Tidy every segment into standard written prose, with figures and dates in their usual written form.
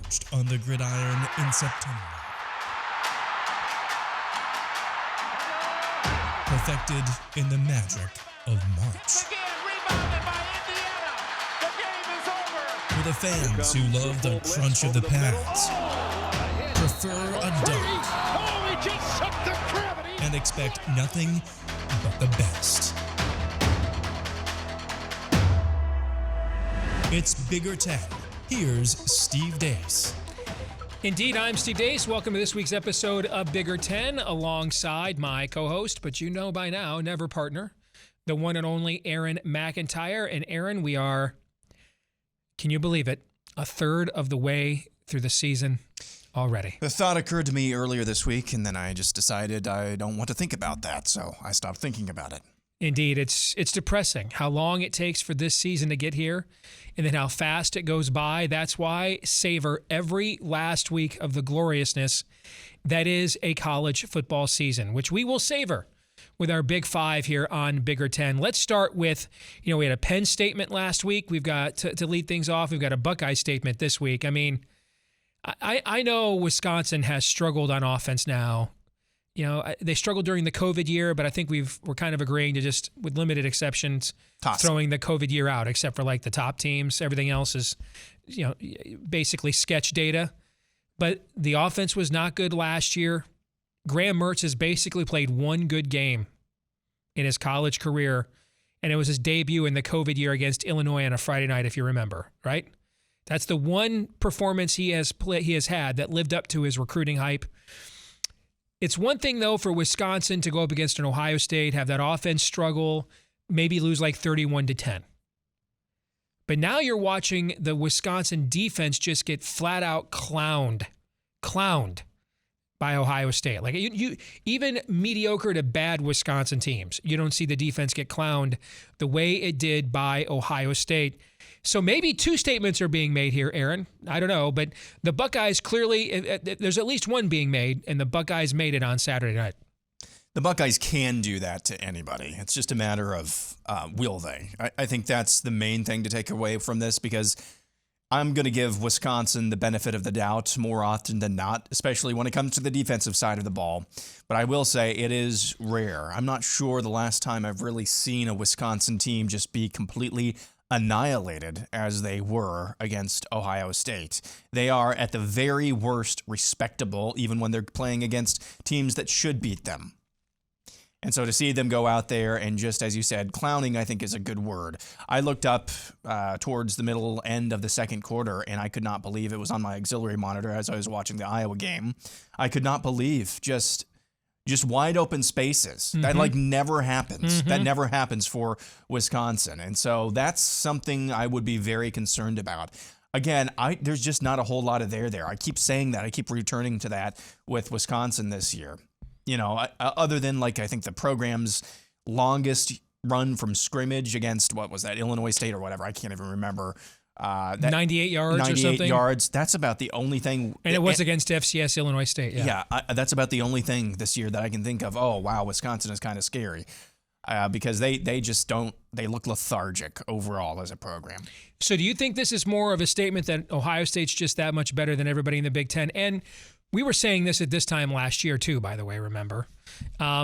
forged on the gridiron in September. Perfected in the magic of March. Again, rebounded by Indiana. The game is over. For the fans who love the crunch of the pads, prefer a dunk, Oh, he just shook the gravity. and expect nothing but the best. It's Bigger Ten. Here's Steve Dace. Indeed, I'm Steve Dace. Welcome to this week's episode of Bigger Ten, alongside my co-host, but you know by now, never partner, the one and only Aaron McIntyre. And Aaron, we are, can you believe it, a third of the way through the season already. The thought occurred to me earlier this week, and then I just decided I don't want to think about that, so I stopped thinking about it. Indeed, it's depressing how long it takes for this season to get here and then how fast it goes by. That's why savor every last week of the gloriousness that is a college football season, which we will savor with our Big Five here on Bigger Ten. Let's start with, we had a Penn statement last week. We've got, to lead things off, we've got a Buckeye statement this week. I mean, I know Wisconsin has struggled on offense now. They struggled during the COVID year, but I think we're kind of agreeing to just, with limited exceptions, throwing the COVID year out, except for like the top teams. Everything else is, basically sketch data. But the offense was not good last year. Graham Mertz has basically played one good game in his college career, and it was his debut in the COVID year against Illinois on a Friday night, if you remember, right? That's the one performance he has had that lived up to his recruiting hype. It's one thing, though, for Wisconsin to go up against an Ohio State, have that offense struggle, maybe lose like 31-10. But now you're watching the Wisconsin defense just get flat out clowned by Ohio State. Like you even mediocre to bad Wisconsin teams, you don't see the defense get clowned the way it did by Ohio State. So maybe two statements are being made here, Aaron. I don't know, but the Buckeyes clearly, there's at least one being made, and the Buckeyes made it on Saturday night. The Buckeyes can do that to anybody. It's just a matter of will they. I think that's the main thing to take away from this, because I'm going to give Wisconsin the benefit of the doubt more often than not, especially when it comes to the defensive side of the ball. But I will say it is rare. I'm not sure the last time I've really seen a Wisconsin team just be completely annihilated as they were against Ohio State. They are at the very worst respectable, even when they're playing against teams that should beat them. And so to see them go out there and just, as you said, clowning, I think is a good word. I looked up towards the middle end of the second quarter, and I could not believe it was on my auxiliary monitor as I was watching the Iowa game. I could not believe just wide open spaces. Mm-hmm. That never happens. Mm-hmm. That never happens for Wisconsin. And so that's something I would be very concerned about. Again, there's just not a whole lot of there. I keep saying that. I keep returning to that with Wisconsin this year. Other than I think the program's longest run from scrimmage against, what was that, Illinois State or whatever. I can't even remember. 98 yards 98 or something? 98 yards. That's about the only thing. And it was against FCS Illinois State, yeah. Yeah, that's about the only thing this year that I can think of. Oh, wow, Wisconsin is kind of scary because they just don't, they look lethargic overall as a program. So do you think this is more of a statement that Ohio State's just that much better than everybody in the Big Ten? And we were saying this at this time last year too, by the way, remember? Or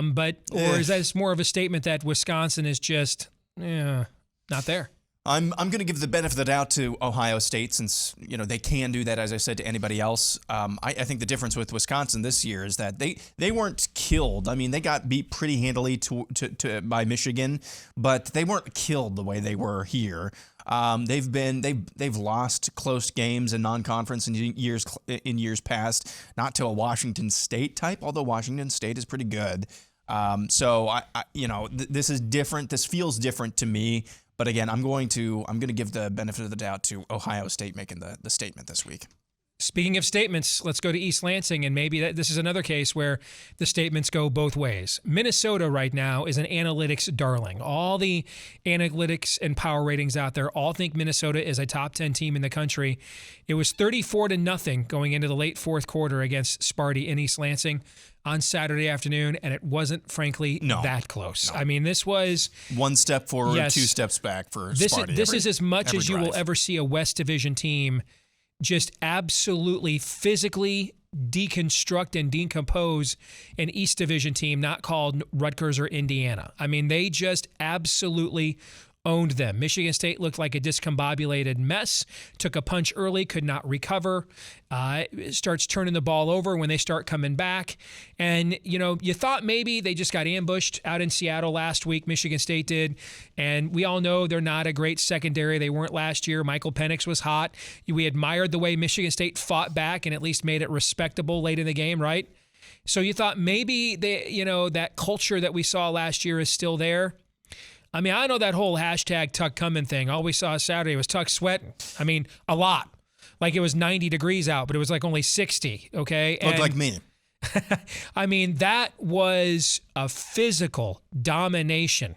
is that more of a statement that Wisconsin is just not there? I'm going to give the benefit of the doubt to Ohio State since, they can do that, as I said, to anybody else. I think the difference with Wisconsin this year is that they weren't killed. I mean, they got beat pretty handily by Michigan, but they weren't killed the way they were here. They've lost close games in non-conference in years past, not to a Washington State type, although Washington State is pretty good. So this is different. This feels different to me. But again, I'm going to give the benefit of the doubt to Ohio State making the statement this week. Speaking of statements, let's go to East Lansing, and maybe this is another case where the statements go both ways. Minnesota right now is an analytics darling. All the analytics and power ratings out there all think Minnesota is a top 10 team in the country. It was 34-0 going into the late fourth quarter against Sparty in East Lansing on Saturday afternoon, and it wasn't, frankly, that close. No. I mean, this was one step forward, 2 steps back for Sparty. This is as much as you will ever see a West Division team just absolutely physically deconstruct and decompose an East Division team not called Rutgers or Indiana. I mean, they just absolutely owned them. Michigan State looked like a discombobulated mess, took a punch early, could not recover, starts turning the ball over when they start coming back. And, you thought maybe they just got ambushed out in Seattle last week, Michigan State did. And we all know they're not a great secondary. They weren't last year. Michael Penix was hot. We admired the way Michigan State fought back and at least made it respectable late in the game, right? So you thought maybe that culture that we saw last year is still there. I mean, I know that whole hashtag Tuck coming thing. All we saw Saturday was Tuck sweating. I mean, a lot. Like it was 90 degrees out, but it was like only 60, okay? Looked like me. I mean, that was a physical domination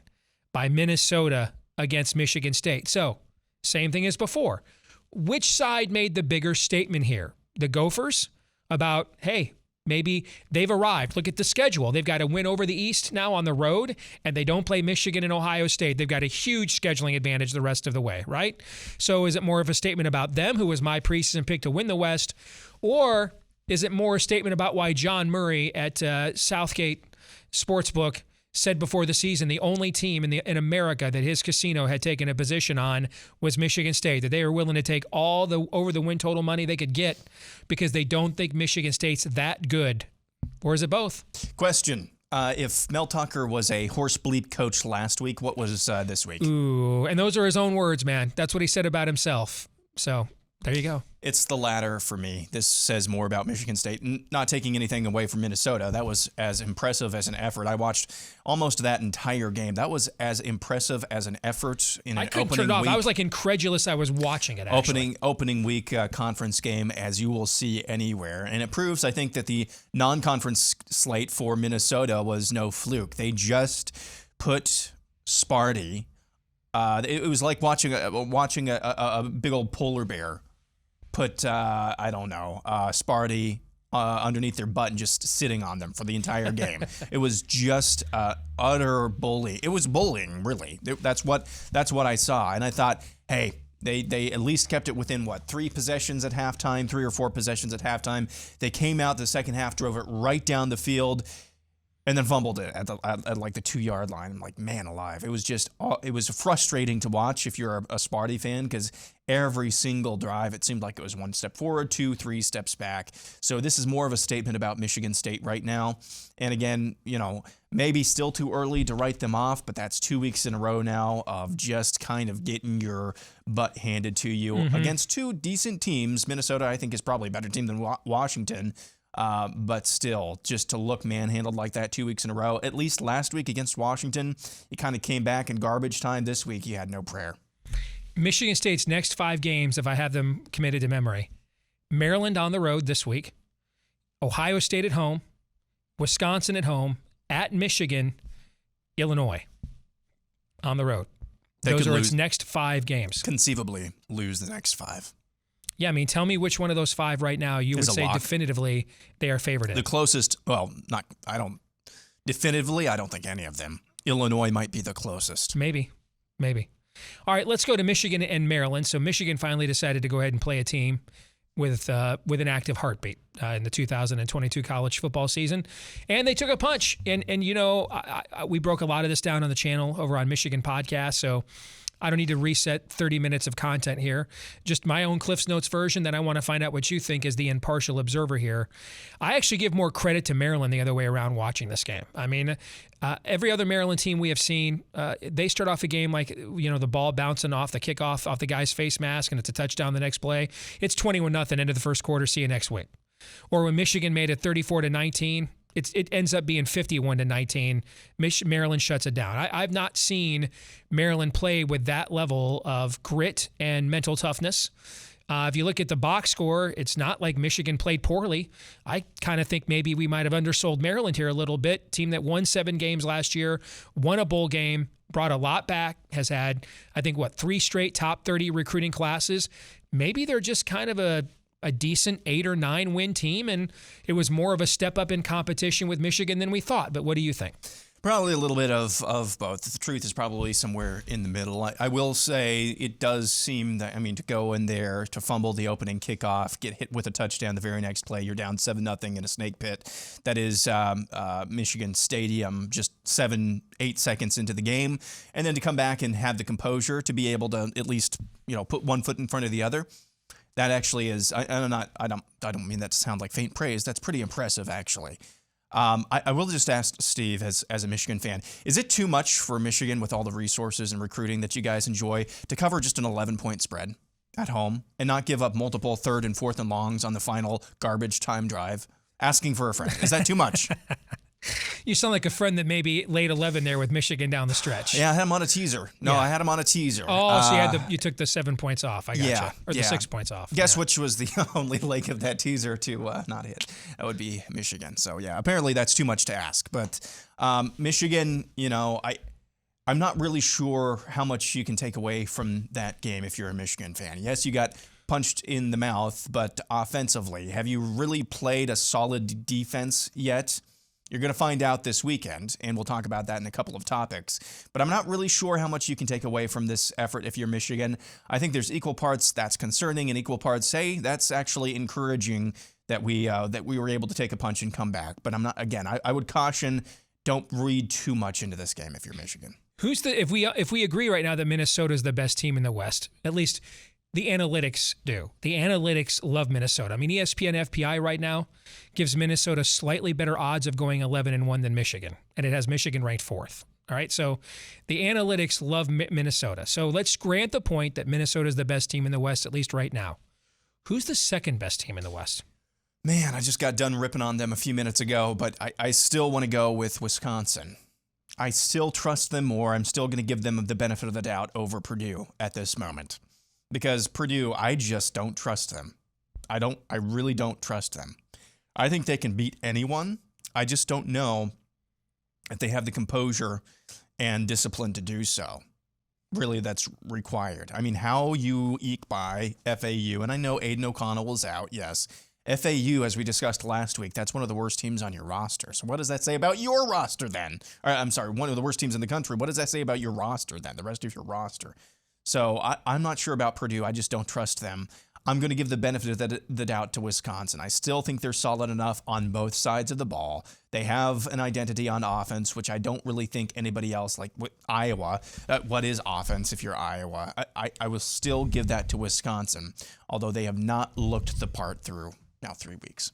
by Minnesota against Michigan State. So, same thing as before. Which side made the bigger statement here? The Gophers about, hey, maybe they've arrived. Look at the schedule. They've got to win over the East now on the road, and they don't play Michigan and Ohio State. They've got a huge scheduling advantage the rest of the way, right? So is it more of a statement about them, who was my preseason pick to win the West, or is it more a statement about why John Murray at Southgate Sportsbook said before the season the only team in America that his casino had taken a position on was Michigan State, that they were willing to take all the over the win total money they could get because they don't think Michigan State's that good? Or is it both? Question. If Mel Tucker was a horse bleep coach last week, what was this week? Ooh, and those are his own words, man. That's what he said about himself. So there you go. It's the latter for me. This says more about Michigan State. Not taking anything away from Minnesota. That was as impressive as an effort. I watched almost that entire game. That was as impressive as an effort in an opening week. I couldn't turn it off. I was like incredulous I was watching it, actually. Opening week conference game, as you will see anywhere. And it proves, I think, that the non-conference slate for Minnesota was no fluke. They just put Sparty. It was like watching a big old polar bear put, Sparty underneath their butt and just sitting on them for the entire game. It was just utter bully. It was bullying, really. That's what I saw. And I thought, hey, they at least kept it within, 3 possessions at halftime, 3 or 4 possessions at halftime. They came out the second half, drove it right down the field, and then fumbled it at like the 2-yard line. I'm like, man alive. It was frustrating to watch if you're a Sparty fan, because every single drive, it seemed like it was 1 step forward, 2, 3 steps back. So this is more of a statement about Michigan State right now. And again, maybe still too early to write them off, but that's 2 weeks in a row now of just kind of getting your butt handed to you against 2 decent teams. Minnesota, I think, is probably a better team than Washington. But still, just to look manhandled like that 2 weeks in a row, at least last week against Washington, you kind of came back in garbage time. This week, you had no prayer. Michigan State's next 5 games, if I have them committed to memory: Maryland on the road this week, Ohio State at home, Wisconsin at home, at Michigan, Illinois on the road. Those are its next 5 games. Conceivably lose the next 5. Yeah, I mean, tell me which one of those 5 right now you would say definitively they are favored in. The closest, I don't think any of them. Illinois might be the closest. Maybe. All right, let's go to Michigan and Maryland. So Michigan finally decided to go ahead and play a team with an active heartbeat in the 2022 college football season. And they took a punch. And we broke a lot of this down on the channel over on Michigan Podcast, so I don't need to reset 30 minutes of content here. Just my own Cliff's Notes version that I want to find out what you think as the impartial observer here. I actually give more credit to Maryland the other way around watching this game. I mean, every other Maryland team we have seen, they start off a game like, the ball bouncing off the kickoff, off the guy's face mask, and it's a touchdown the next play. It's 21-0 end of the first quarter. See you next week. Or when Michigan made it 34-19, it ends up being 51-19. Maryland shuts it down. I've not seen Maryland play with that level of grit and mental toughness. If you look at the box score, it's not like Michigan played poorly. I kind of think maybe we might have undersold Maryland here a little bit. Team that won 7 games last year, won a bowl game, brought a lot back, has had, I think, 3 straight top 30 recruiting classes. Maybe they're just kind of a decent 8 or 9 win team, and it was more of a step up in competition with Michigan than we thought. But what do you think? Probably a little bit of both. The truth is probably somewhere in the middle. I will say it does seem that, to go in there, to fumble the opening kickoff, get hit with a touchdown the very next play, you're down 7-0 in a snake pit. That is Michigan Stadium, just 7-8 seconds into the game. And then to come back and have the composure to be able to at least, put one foot in front of the other. That actually is, I don't mean that to sound like faint praise. That's pretty impressive, actually. I will just ask Steve, as a Michigan fan, is it too much for Michigan with all the resources and recruiting that you guys enjoy to cover just an 11-point spread at home and not give up multiple 3rd and 4th and longs on the final garbage time drive? Asking for a friend. Is that too much? You sound like a friend that maybe laid 11 there with Michigan down the stretch. Yeah, I had him on a teaser. No, Yeah. I had him on a teaser. Oh, so you took the 7 points off. I got you. Or the 6 points off. Guess which was the only leg of that teaser to not hit? That would be Michigan. So, yeah, apparently that's too much to ask. But Michigan, I'm not really sure how much you can take away from that game if you're a Michigan fan. Yes, you got punched in the mouth, but offensively, have you really played a solid defense yet? You're going to find out this weekend, and we'll talk about that in a couple of topics. But I'm not really sure how much you can take away from this effort if you're Michigan. I think there's equal parts that's concerning and equal parts, hey, that's actually encouraging that we were able to take a punch and come back. But I'm not. Again, I would caution, don't read too much into this game if you're Michigan. If we agree right now that Minnesota is the best team in the West, at least the analytics do. The analytics love Minnesota. ESPN FPI right now gives Minnesota slightly better odds of going 11-1 than Michigan, and it has Michigan ranked 4th. All right, so the analytics love Minnesota. So let's grant the point that Minnesota is the best team in the West, at least right now. Who's the second best team in the West? Man, I just got done ripping on them a few minutes ago, but I still want to go with Wisconsin. I still trust them more. I'm still going to give them the benefit of the doubt over Purdue at this moment. Because Purdue, I just don't trust them. I really don't trust them. I think they can beat anyone. I just don't know if they have the composure and discipline to do so. Really, that's required. How you eke by FAU, and I know Aiden O'Connell was out, yes. FAU, as we discussed last week, that's one of the worst teams on your roster. So what does that say about your roster then? I'm sorry, one of the worst teams in the country. What does that say about your roster then, the rest of your roster? So I'm not sure about Purdue. I just don't trust them. I'm going to give the benefit of the doubt to Wisconsin. I still think they're solid enough on both sides of the ball. They have an identity on offense, which I don't really think anybody else, like Iowa. What is offense if you're Iowa? I will still give that to Wisconsin, although they have not looked the part through now 3 weeks.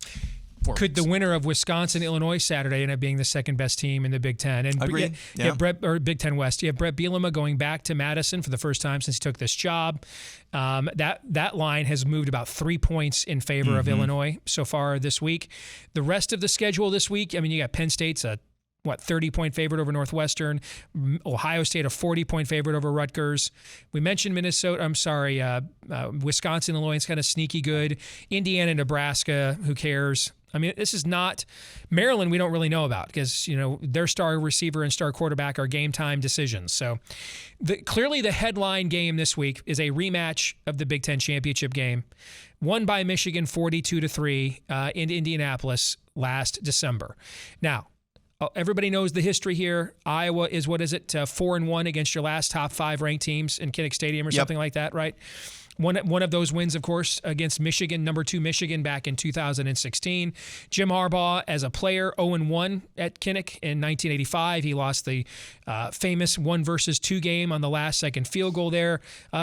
Could the winner of Wisconsin-Illinois Saturday end up being the second best team in the Big Ten? And agreed. Yeah. Big Ten West. You have Brett Bielema going back to Madison for the first time since he took this job. That line has moved about 3 points in favor of Illinois so far this week. The rest of the schedule this week, you got Penn State's a 30-point favorite over Northwestern. Ohio State a 40-point favorite over Rutgers. We mentioned Wisconsin, Illinois is kind of sneaky good. Indiana, Nebraska, who cares? This is not Maryland. We don't really know about because their star receiver and star quarterback are game time decisions. So clearly the headline game this week is a rematch of the Big Ten championship game, won by Michigan 42-3 in Indianapolis last December. Now, everybody knows the history here. Iowa is 4-1 against your last top 5 ranked teams in Kinnick Stadium or something like that, right? One of those wins, of course, against Michigan, number 2 Michigan back in 2016. Jim Harbaugh, as a player, 0-1 at Kinnick in 1985. He lost the famous 1-2 game on the last-second field goal there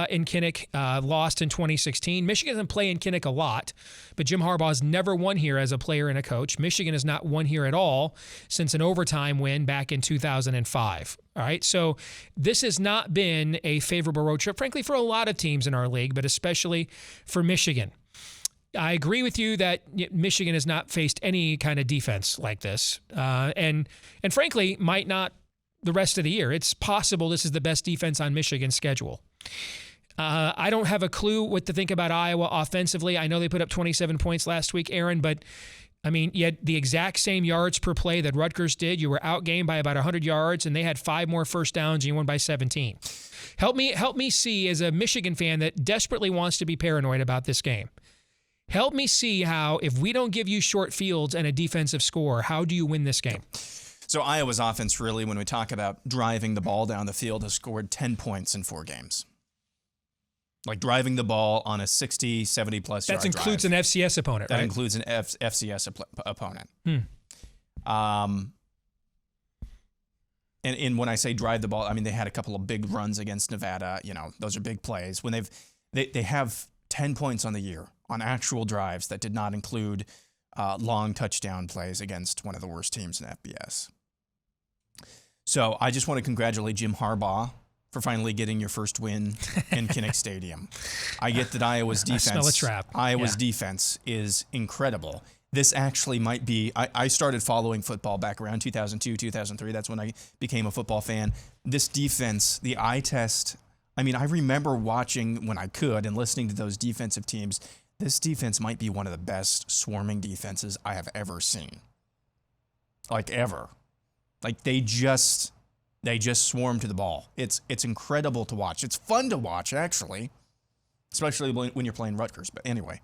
in Kinnick, lost in 2016. Michigan doesn't play in Kinnick a lot, but Jim Harbaugh has never won here as a player and a coach. Michigan has not won here at all since an overtime win back in 2005. All right, so this has not been a favorable road trip, frankly, for a lot of teams in our league, but especially for Michigan. I agree with you that Michigan has not faced any kind of defense like this, and frankly, might not the rest of the year. It's possible this is the best defense on Michigan's schedule. I don't have a clue what to think about Iowa offensively. I know they put up 27 points last week, Aaron, but you had the exact same yards per play that Rutgers did. You were outgained by about 100 yards, and they had 5 more first downs, and you won by 17. Help me see, as a Michigan fan that desperately wants to be paranoid about this game, help me see how, if we don't give you short fields and a defensive score, how do you win this game? So Iowa's offense really, when we talk about driving the ball down the field, has scored 10 points in 4 games. Like driving the ball on a 60, 70-plus yard drive. That includes an FCS opponent, right? That includes an FCS opponent. And when I say drive the ball, I mean they had a couple of big runs against Nevada. You know, those are big plays. When they have 10 points on the year on actual drives that did not include long touchdown plays against one of the worst teams in FBS. So I just want to congratulate Jim Harbaugh for finally getting your first win in Kinnick Stadium. I get that Iowa's defense. I smell a trap. Iowa's defense is incredible. This actually might be. I started following football back around 2002, 2003. That's when I became a football fan. This defense, the eye test. I mean, I remember watching when I could and listening to those defensive teams. This defense might be one of the best swarming defenses I have ever seen. Like ever. Like they just swarm to the ball. It's incredible to watch. It's fun to watch, actually, especially when you're playing Rutgers. But anyway,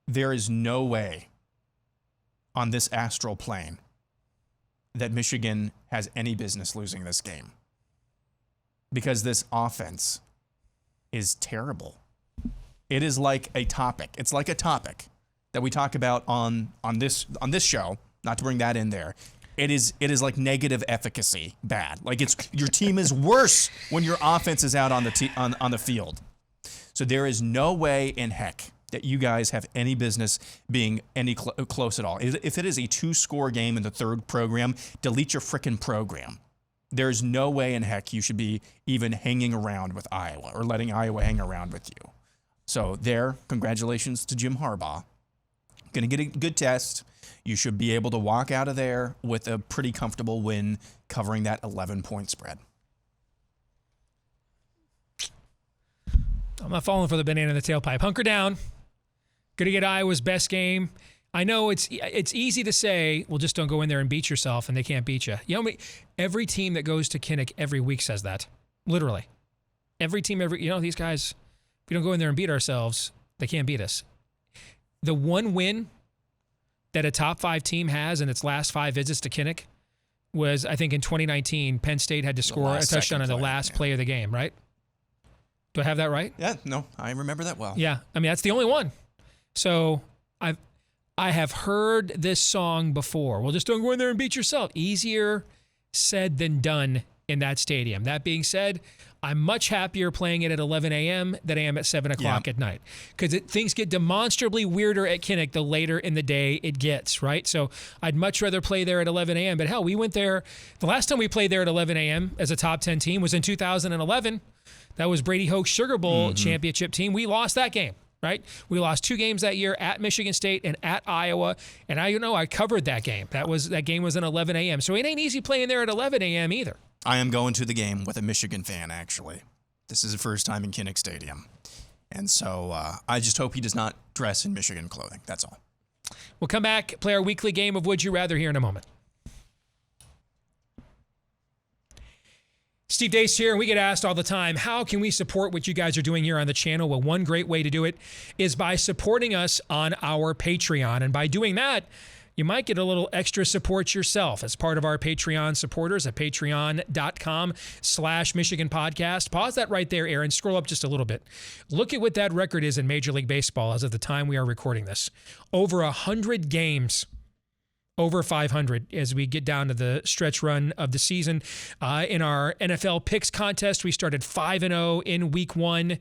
there is no way on this astral plane that Michigan has any business losing this game because this offense is terrible. It is like a topic. It's like a topic that we talk about on this show, not to bring that in there. It is like negative efficacy bad. Like your team is worse when your offense is out on the field. So there is no way in heck that you guys have any business being any close at all. If it is a 2-score game in the third program, delete your frickin' program. There's no way in heck you should be even hanging around with Iowa or letting Iowa hang around with you. So congratulations to Jim Harbaugh. Going to get a good test. You should be able to walk out of there with a pretty comfortable win covering that 11-point spread. I'm not falling for the banana in the tailpipe. Hunker down. Going to get Iowa's best game. I know it's easy to say, well, just don't go in there and beat yourself, and they can't beat you. You know, every team that goes to Kinnick every week says that. Literally. Every team, these guys, if we don't go in there and beat ourselves, they can't beat us. The one win that a top 5 team has in its last 5 visits to Kinnick was, I think in 2019, Penn State had to score a touchdown on the last play of the game, right? Do I have that right? Yeah, no, I remember that well. Yeah, I mean, that's the only one. So I have heard this song before. Well, just don't go in there and beat yourself. Easier said than done in that stadium. That being said, I'm much happier playing it at 11 a.m. than I am at 7 o'clock at night because things get demonstrably weirder at Kinnick the later in the day it gets, right? So I'd much rather play there at 11 a.m. But hell, we went there. The last time we played there at 11 a.m. as a top 10 team was in 2011. That was Brady Hoke's Sugar Bowl championship team. We lost that game, right? We lost 2 games that year at Michigan State and at Iowa. And I covered that game. That game was at 11 a.m. So it ain't easy playing there at 11 a.m. either. I am going to the game with a Michigan fan, actually. This is the first time in Kinnick Stadium. And so I just hope he does not dress in Michigan clothing. That's all. We'll come back, play our weekly game of Would You Rather here in a moment. Steve Deace here, and we get asked all the time, how can we support what you guys are doing here on the channel? Well, one great way to do it is by supporting us on our Patreon. And by doing that, you might get a little extra support yourself as part of our Patreon supporters at patreon.com/Michigan Podcast. Pause that right there, Aaron. Scroll up just a little bit. Look at what that record is in Major League Baseball as of the time we are recording this. Over 100 games. Over 500 as we get down to the stretch run of the season. In our NFL picks contest, we started 5-0 in week 1.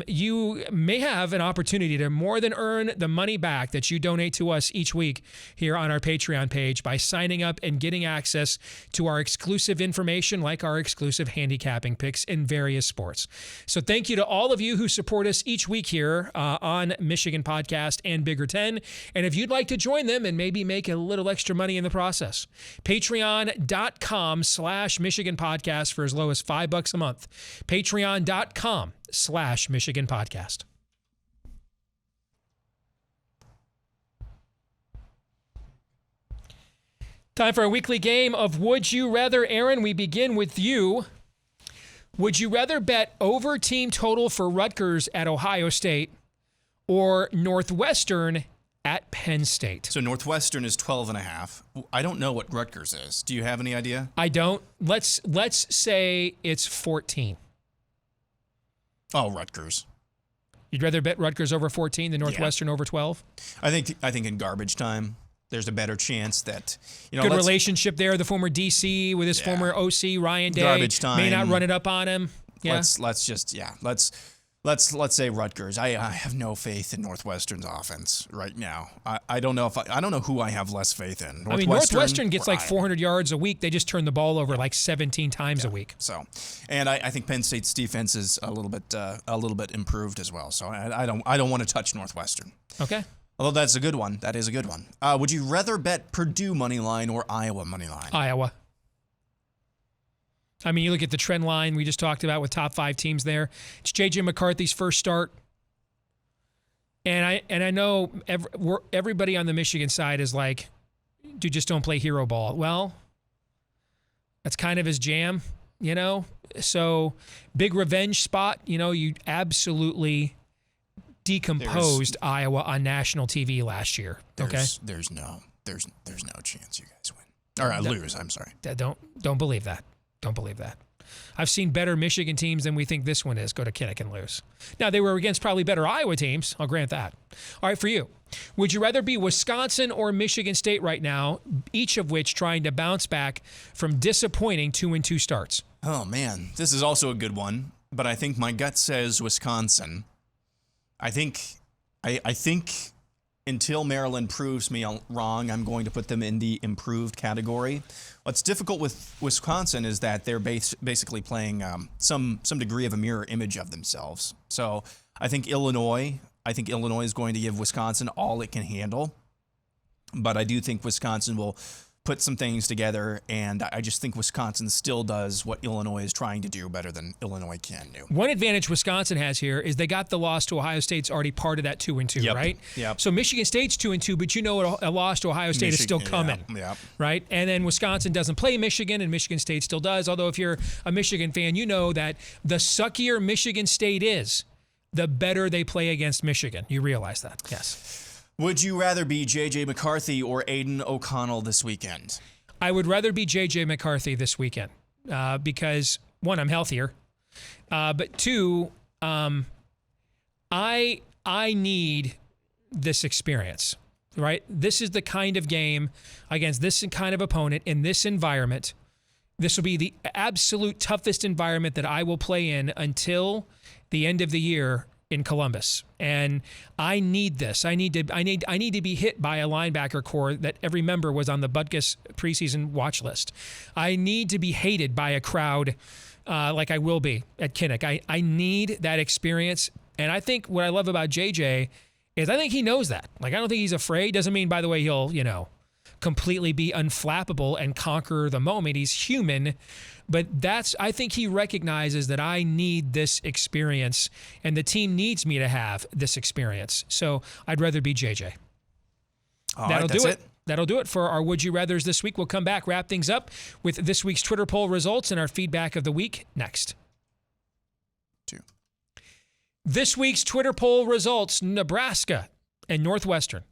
You may have an opportunity to more than earn the money back that you donate to us each week here on our Patreon page by signing up and getting access to our exclusive information like our exclusive handicapping picks in various sports. So thank you to all of you who support us each week here on Michigan Podcast and Bigger 10. And if you'd like to join them and maybe make a little extra money in the process, patreon.com/Michigan Podcast for as low as $5 a month. Patreon.com/Michigan Podcast. Time for a weekly game of Would You Rather. Aaron, we begin with you. Would you rather bet over team total for Rutgers at Ohio State or Northwestern at Penn State. So Northwestern is 12.5. I don't know what Rutgers is. Do you have any idea? I don't. Let's say it's 14. Oh, Rutgers. You'd rather bet Rutgers over 14 than Northwestern over 12? I think in garbage time, there's a better chance that good relationship there. The former DC with his former OC Ryan Day garbage time may not run it up on him. Yeah. Let's say Rutgers. I have no faith in Northwestern's offense right now. I don't know who I have less faith in. Northwestern gets like Iowa. 400 yards a week. They just turn the ball over like 17 times a week. So, and I think Penn State's defense is a little bit improved as well. So I don't want to touch Northwestern. Okay. Although that's a good one. That is a good one. Would you rather bet Purdue money line or Iowa money line? Iowa. I mean, you look at the trend line we just talked about with top 5 teams there. It's J.J. McCarthy's first start. And I know everybody on the Michigan side is like, dude, just don't play hero ball. Well, that's kind of his jam, you know? So big revenge spot, you know, you absolutely decomposed Iowa on national TV last year. Okay? There's no chance you guys win. Or lose, I'm sorry. Don't believe that. Don't believe that. I've seen better Michigan teams than we think this one is go to Kinnick and lose. Now, they were against probably better Iowa teams. I'll grant that. All right, for you. Would you rather be Wisconsin or Michigan State right now, each of which trying to bounce back from disappointing 2-2 starts? Oh, man. This is also a good one, but I think my gut says Wisconsin. I think until Maryland proves me wrong, I'm going to put them in the improved category. What's difficult with Wisconsin is that they're basically playing some degree of a mirror image of themselves. So I think Illinois is going to give Wisconsin all it can handle. But I do think Wisconsin will put some things together, and I just think Wisconsin still does what Illinois is trying to do better than Illinois can do. One advantage Wisconsin has here is they got the loss to Ohio State's already part of that 2-2, right? Yep. So Michigan State's 2-2, but you know a loss to Ohio State is still coming, right? And then Wisconsin doesn't play Michigan, and Michigan State still does. Although if you're a Michigan fan, you know that the suckier Michigan State is, the better they play against Michigan. You realize that, yes. Would you rather be J.J. McCarthy or Aiden O'Connell this weekend? I would rather be J.J. McCarthy this weekend because, one, I'm healthier. But two, I need this experience, right? This is the kind of game against this kind of opponent in this environment. This will be the absolute toughest environment that I will play in until the end of the year in Columbus. And I need this. I need to be hit by a linebacker core that every member was on the Butkus preseason watch list. I need to be hated by a crowd like I will be at Kinnick. I need that experience. And I think what I love about JJ is I think he knows that. Like, I don't think he's afraid. Doesn't mean, by the way, he'll, completely be unflappable and conquer the moment. He's human. But I think he recognizes that I need this experience and the team needs me to have this experience. So I'd rather be JJ. That'll do it. That'll do it for our Would You Rathers this week. We'll come back, wrap things up with this week's Twitter poll results and our feedback of the week next. This week's Twitter poll results: Nebraska and Northwestern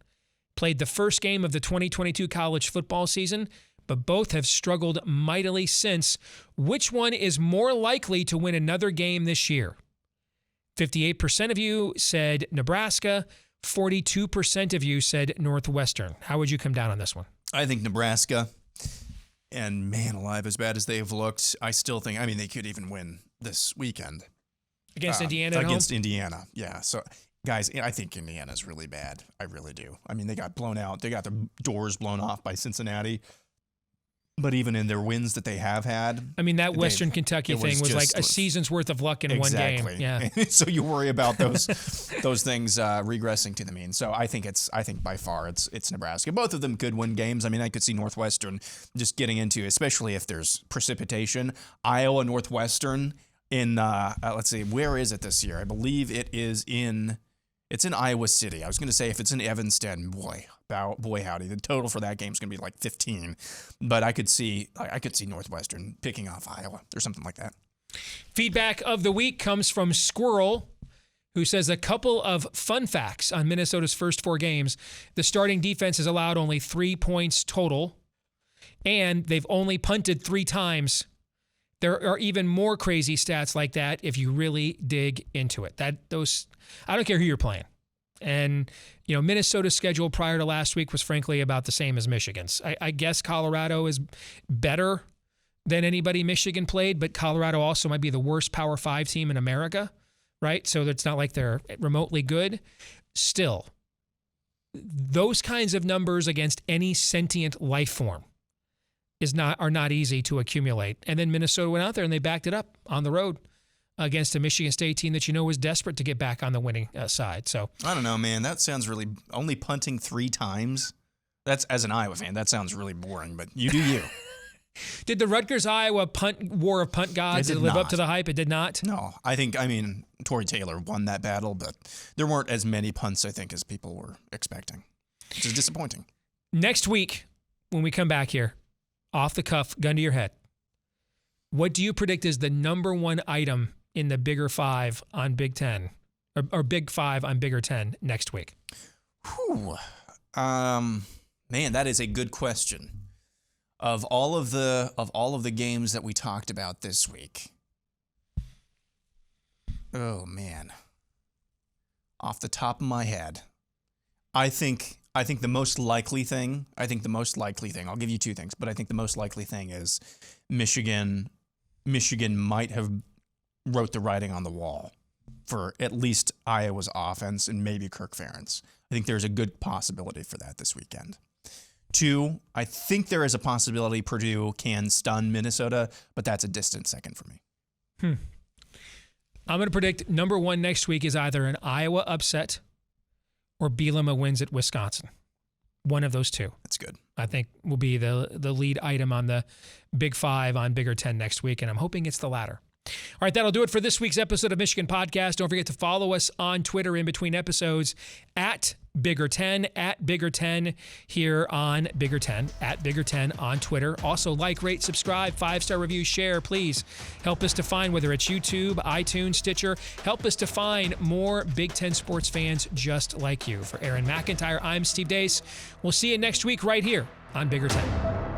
played the first game of the 2022 college football season, but both have struggled mightily since. Which one is more likely to win another game this year? 58% of you said Nebraska. 42% of you said Northwestern. How would you come down on this one? I think Nebraska. And man alive, as bad as they've looked, I still think, they could even win this weekend. Against Indiana at Against home? Indiana, yeah. So, guys, I think Indiana's really bad. I really do. They got blown out. They got their doors blown off by Cincinnati. But even in their wins that they have had, that Western Kentucky thing was like a season's worth of luck in one game. Yeah. So you worry about those things regressing to the mean. So I think by far it's Nebraska. Both of them could win games. I could see Northwestern just getting into, especially if there's precipitation. Iowa Northwestern in let's see, where is it this year? I believe it's in Iowa City. I was going to say if it's in Evanston, boy howdy, the total for that game is going to be like 15. But I could see Northwestern picking off Iowa or something like that. Feedback of the week comes from Squirrel. who says a couple of fun facts on Minnesota's first 4 games. The starting defense has allowed only 3 points total, and they've only punted 3 times. There are even more crazy stats like that if you really dig into it. I don't care who you're playing. And, Minnesota's schedule prior to last week was frankly about the same as Michigan's. I guess Colorado is better than anybody Michigan played, but Colorado also might be the worst Power 5 team in America, right? So it's not like they're remotely good. Still, those kinds of numbers against any sentient life form are not easy to accumulate. And then Minnesota went out there and they backed it up on the road against a Michigan State team that was desperate to get back on the winning side. So I don't know, man. That sounds really only punting 3 times. That's, as an Iowa fan, that sounds really boring. But you do you. Did the Rutgers-Iowa war of punt gods It did live not. up to the hype? It did not. No, Torrey Taylor won that battle, but there weren't as many punts, I think, as people were expecting, which is disappointing. Next week, when we come back here, off the cuff, gun to your head, what do you predict is the number 1 item in the Bigger 5 on Big Ten, or Big 5 on Bigger 10 next week? Whew. Man, that is a good question. Of all of the games that we talked about this week, oh man, off the top of my head, I think the most likely thing. I'll give you 2 things, but I think the most likely thing is Michigan might have wrote the writing on the wall for at least Iowa's offense and maybe Kirk Ferentz. I think there's a good possibility for that this weekend. 2, I think there is a possibility Purdue can stun Minnesota, but that's a distant second for me. I'm going to predict number 1 next week is either an Iowa upset or Bielema wins at Wisconsin. One of those 2. That's good. I think will be the lead item on the Big 5 on Bigger 10 next week, and I'm hoping it's the latter. All right, that'll do it for this week's episode of Michigan Podcast. Don't forget to follow us on Twitter in between episodes at Bigger10, at Bigger10 here on Bigger10, at Bigger10 on Twitter. Also, like, rate, subscribe, 5-star review, share. Please help us to find, whether it's YouTube, iTunes, Stitcher, help us to find more Big Ten sports fans just like you. For Aaron McIntyre, I'm Steve Dace. We'll see you next week right here on Bigger 10.